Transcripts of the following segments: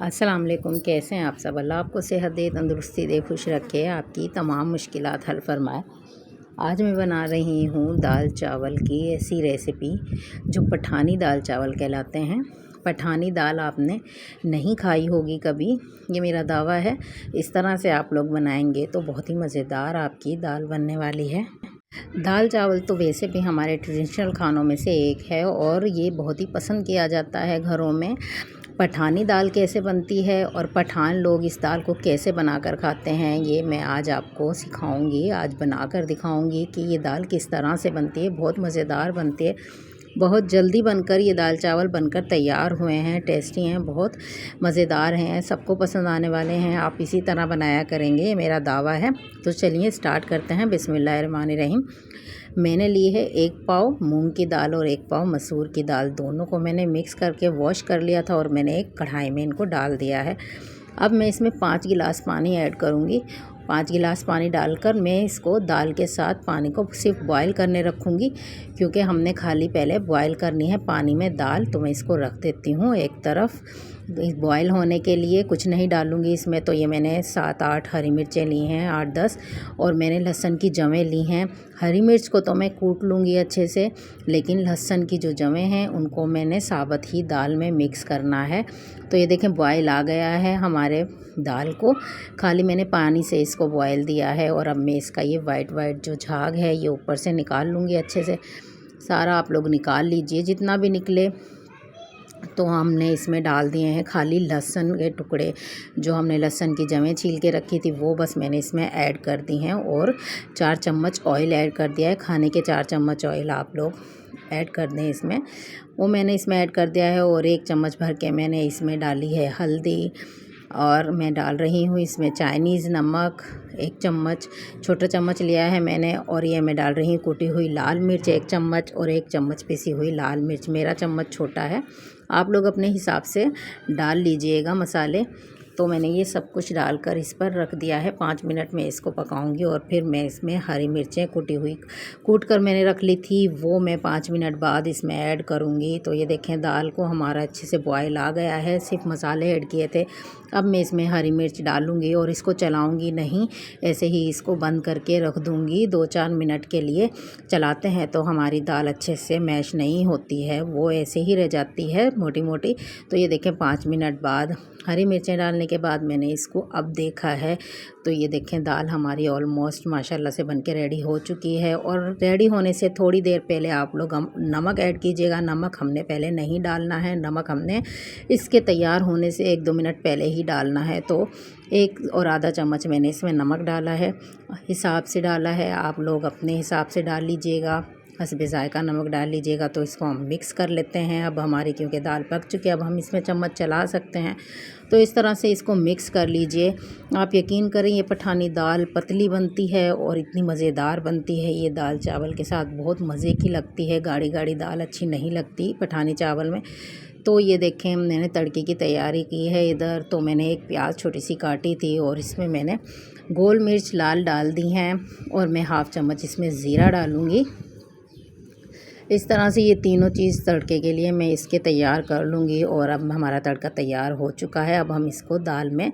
अस्सलाम वालेकुम। कैसे हैं आप सब? अल्लाह आपको सेहत दे, तंदुरुस्ती दे, खुश रखे, आपकी तमाम मुश्किलात हल फरमाए। आज मैं बना रही हूँ दाल चावल की ऐसी रेसिपी जो पठानी दाल चावल कहलाते हैं। पठानी दाल आपने नहीं खाई होगी कभी, ये मेरा दावा है। इस तरह से आप लोग बनाएंगे तो बहुत ही मज़ेदार आपकी दाल बनने वाली है। दाल चावल तो वैसे भी हमारे ट्रेडिशनल खानों में से एक है और ये बहुत ही पसंद किया जाता है घरों में। पठानी दाल कैसे बनती है और पठान लोग इस दाल को कैसे बनाकर खाते हैं, ये मैं आज आपको सिखाऊंगी। आज बनाकर दिखाऊंगी कि ये दाल किस तरह से बनती है। बहुत मज़ेदार बनती है, बहुत जल्दी बनकर ये दाल चावल बनकर तैयार हुए हैं। टेस्टी हैं, बहुत मज़ेदार हैं, सबको पसंद आने वाले हैं। आप इसी तरह बनाया करेंगे, ये मेरा दावा है। तो चलिए स्टार्ट करते हैं। बिस्मिल्लाहिर्रहमानिर्रहीम। मैंने ली है 1 पाव मूंग की दाल और 1 पाव मसूर की दाल। दोनों को मैंने मिक्स करके वॉश कर लिया था और मैंने एक कढ़ाई में इनको डाल दिया है। अब मैं इसमें 5 गिलास पानी ऐड करूँगी। 5 गिलास पानी डालकर मैं इसको दाल के साथ पानी को सिर्फ बॉयल करने रखूँगी, क्योंकि हमने खाली पहले बॉयल करनी है पानी में दाल। तो मैं इसको रख देती हूँ एक तरफ बॉयल होने के लिए। कुछ नहीं डालूँगी इसमें। तो ये मैंने 7-8 हरी मिर्चें ली हैं, 8-10, और मैंने लहसुन की जवें ली हैं। हरी मिर्च को तो मैं कूट लूँगी अच्छे से, लेकिन लहसुन की जो जवें हैं उनको मैंने साबुत ही दाल में मिक्स करना है। तो ये देखें बॉयल आ गया है हमारे दाल को, खाली मैंने पानी से इसको बॉयल दिया है। और अब मैं इसका ये वाइट जो झाग है ये ऊपर से निकाल लूँगी अच्छे से। सारा आप लोग निकाल लीजिए जितना भी निकले। तो हमने इसमें डाल दिए हैं खाली लहसुन के टुकड़े। जो हमने लहसुन की जवें छील के रखी थी वो बस मैंने इसमें ऐड कर दी हैं। और 4 चम्मच ऑयल ऐड कर दिया है। खाने के 4 चम्मच ऑयल आप लोग ऐड कर दें इसमें, वो मैंने इसमें ऐड कर दिया है। और 1 चम्मच भर के मैंने इसमें डाली है हल्दी। और मैं डाल रही हूँ इसमें चाइनीज़ नमक 1 चम्मच, छोटा चम्मच लिया है मैंने। और ये मैं डाल रही हूँ कुटी हुई लाल मिर्च 1 चम्मच और 1 चम्मच पिसी हुई लाल मिर्च। मेरा चम्मच छोटा है, आप लोग अपने हिसाब से डाल लीजिएगा मसाले। तो मैंने ये सब कुछ डालकर इस पर रख दिया है। 5 मिनट में इसको पकाऊंगी। और फिर मैं इसमें हरी मिर्चें कूट कर मैंने रख ली थी, वो मैं 5 मिनट बाद इसमें ऐड करूंगी। तो ये देखें दाल को हमारा अच्छे से बॉयल आ गया है, सिर्फ मसाले ऐड किए थे। अब मैं इसमें हरी मिर्च डालूंगी और इसको चलाऊंगी नहीं, ऐसे ही इसको बंद करके रख दूंगी 2-4 मिनट के लिए। चलाते हैं तो हमारी दाल अच्छे से मैश नहीं होती है, वो ऐसे ही रह जाती है मोटी मोटी। तो ये देखें 5 मिनट बाद हरी मिर्चें डालने के बाद मैंने इसको अब देखा है। तो ये देखें दाल हमारी ऑलमोस्ट माशाल्लाह से बनके रेडी हो चुकी है। और रेडी होने से थोड़ी देर पहले आप लोग नमक ऐड कीजिएगा। नमक हमने पहले नहीं डालना है, नमक हमने इसके तैयार होने से 1-2 मिनट पहले ही डालना है। तो 1 और आधा चम्मच मैंने इसमें नमक डाला है, हिसाब से डाला है। आप लोग अपने हिसाब से डाल लीजिएगा, हस्बे ज़ायक़ा नमक डाल लीजिएगा। तो इसको हम मिक्स कर लेते हैं। अब हमारी क्योंकि दाल पक चुकी है, अब हम इसमें चम्मच चला सकते हैं। तो इस तरह से इसको मिक्स कर लीजिए। आप यकीन करें ये पठानी दाल पतली बनती है और इतनी मज़ेदार बनती है। ये दाल चावल के साथ बहुत मज़े की लगती है। गाढ़ी गाढ़ी दाल अच्छी नहीं लगती पठानी चावल में। तो ये देखें मैंने तड़के की तैयारी की है इधर। तो मैंने एक प्याज छोटी सी काटी थी और इसमें मैंने गोल मिर्च लाल डाल दी हैं। और मैं 1/2 चम्मच इसमें ज़ीरा डालूँगी। इस तरह से ये तीनों चीज़ तड़के के लिए मैं इसके तैयार कर लूँगी। और अब हमारा तड़का तैयार हो चुका है। अब हम इसको दाल में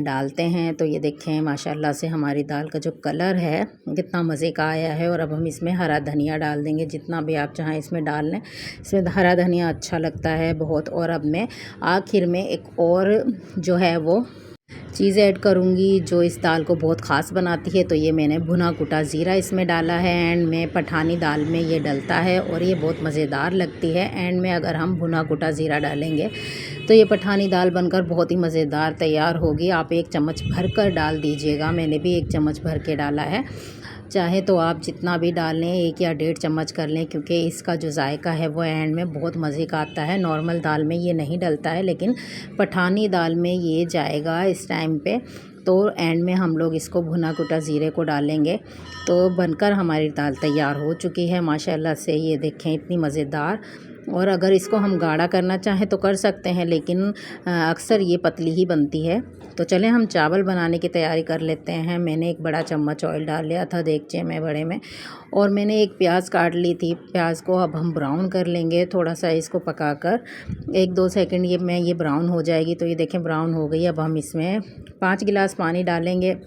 डालते हैं। तो ये देखें माशाल्लाह से हमारी दाल का जो कलर है कितना मज़े का आया है। और अब हम इसमें हरा धनिया डाल देंगे, जितना भी आप चाहें इसमें डाल लें। इसमें हरा धनिया अच्छा लगता है बहुत। और अब मैं आखिर में एक और जो है वो चीज़ ऐड करूँगी जो इस दाल को बहुत ख़ास बनाती है। तो ये मैंने भुना कुटा ज़ीरा इसमें डाला है। एंड में पठानी दाल में ये डलता है और ये बहुत मज़ेदार लगती है। एंड में अगर हम भुना कुटा ज़ीरा डालेंगे तो ये पठानी दाल बनकर बहुत ही मज़ेदार तैयार होगी। आप 1 चम्मच भर कर डाल दीजिएगा, मैंने भी 1 चम्मच भर के डाला है। चाहे तो आप जितना भी डाल लें, 1 या 1.5 चम्मच कर लें, क्योंकि इसका जो जायका है वो एंड में बहुत मज़े का आता है। नॉर्मल दाल में ये नहीं डलता है, लेकिन पठानी दाल में ये जाएगा इस टाइम पे। तो एंड में हम लोग इसको भुना कुटा ज़ीरे को डालेंगे। तो बनकर हमारी दाल तैयार हो चुकी है माशाल्लाह से। ये देखें इतनी मज़ेदार और अगर इसको हम गाढ़ा करना चाहें तो कर सकते हैं, लेकिन अक्सर ये पतली ही बनती है। तो चलें हम चावल बनाने की तैयारी कर लेते हैं। मैंने एक बड़ा चम्मच ऑयल डाल लिया था देगचे में बड़े में, और मैंने एक प्याज काट ली थी। प्याज को अब हम ब्राउन कर लेंगे, थोड़ा सा इसको पकाकर 1-2 सेकंड ये ब्राउन हो जाएगी। तो ये देखें ब्राउन हो गई। अब हम इसमें 5 गिलास पानी डालेंगे।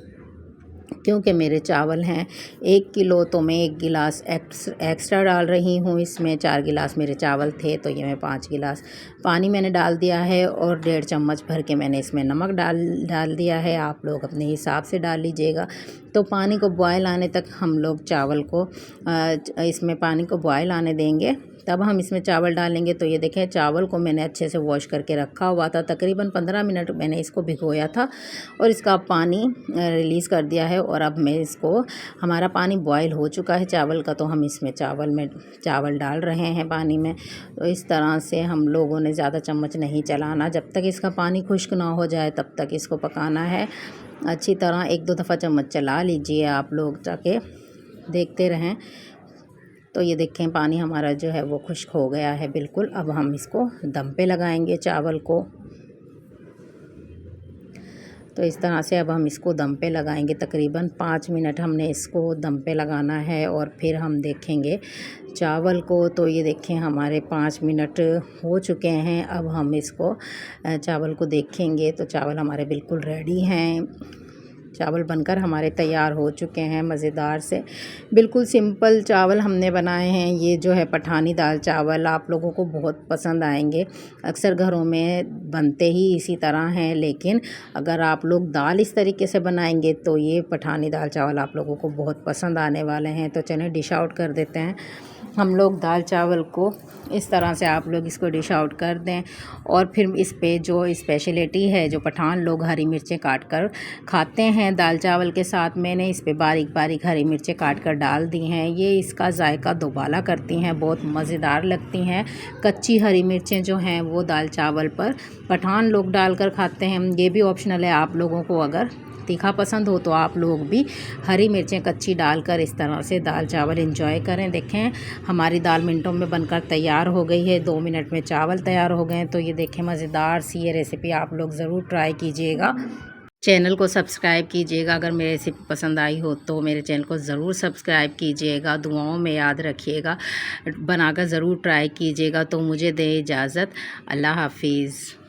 क्योंकि मेरे चावल हैं 1 किलो, तो मैं 1 गिलास एक्स्ट्रा डाल रही हूँ इसमें। 4 गिलास मेरे चावल थे तो ये मैं 5 गिलास पानी मैंने डाल दिया है, और 1.5 चम्मच भर के मैंने इसमें नमक डाल दिया है। आप लोग अपने हिसाब से डाल लीजिएगा। तो पानी को बॉयल आने तक हम लोग चावल को इसमें पानी को बॉयल आने देंगे, तब हम इसमें चावल डालेंगे। तो ये देखें चावल को मैंने अच्छे से वॉश करके रखा हुआ था। तकरीबन 15 मिनट मैंने इसको भिगोया था और इसका पानी रिलीज़ कर दिया है। और अब मैं इसको, हमारा पानी बॉयल हो चुका है चावल का, तो हम इसमें चावल डाल रहे हैं पानी में। तो इस तरह से हम लोगों ने ज़्यादा चम्मच नहीं चलाना, जब तक इसका पानी खुश्क ना हो जाए तब तक इसको पकाना है। अच्छी तरह 1-2 दफ़ा चम्मच चला लीजिए आप लोग, ताकि देखते रहें। तो ये देखें पानी हमारा जो है वो खुश्क हो गया है बिल्कुल। अब हम इसको दम पे लगाएंगे चावल को। तो इस तरह से अब हम इसको दम पे लगाएंगे। तकरीबन 5 मिनट हमने इसको दम पे लगाना है, और फिर हम देखेंगे चावल को। तो ये देखें हमारे 5 मिनट हो चुके हैं। अब हम इसको चावल को देखेंगे तो चावल हमारे बिल्कुल रेडी हैं। चावल बनकर हमारे तैयार हो चुके हैं मज़ेदार से। बिल्कुल सिंपल चावल हमने बनाए हैं। ये जो है पठानी दाल चावल आप लोगों को बहुत पसंद आएंगे। अक्सर घरों में बनते ही इसी तरह हैं, लेकिन अगर आप लोग दाल इस तरीके से बनाएंगे तो ये पठानी दाल चावल आप लोगों को बहुत पसंद आने वाले हैं। तो चलें डिश आउट कर देते हैं हम लोग दाल चावल को। इस तरह से आप लोग इसको डिश आउट कर दें। और फिर इस पे जो स्पेशलिटी है, जो पठान लोग हरी मिर्चें काट कर खाते हैं दाल चावल के साथ, मैंने इस पे बारीक बारीक हरी मिर्चें काट कर डाल दी हैं। ये इसका जायका दोबाला करती हैं, बहुत मज़ेदार लगती हैं। कच्ची हरी मिर्चें जो हैं वो दाल चावल पर पठान लोग डालकर खाते हैं। ये भी ऑप्शनल है, आप लोगों को अगर तीखा पसंद हो तो आप लोग भी हरी मिर्चें कच्ची डालकर इस तरह से दाल चावल एंजॉय करें। देखें हमारी दाल मिनटों में बनकर तैयार हो गई है। 2 मिनट में चावल तैयार हो गए हैं। तो ये देखें मज़ेदार सी ये रेसिपी आप लोग ज़रूर ट्राई कीजिएगा। चैनल को सब्सक्राइब कीजिएगा। अगर मेरी रेसिपी पसंद आई हो तो मेरे चैनल को ज़रूर सब्सक्राइब कीजिएगा। दुआओं में याद रखिएगा, बनाकर ज़रूर ट्राई कीजिएगा। तो मुझे दें इजाज़त। अल्लाह हाफिज़।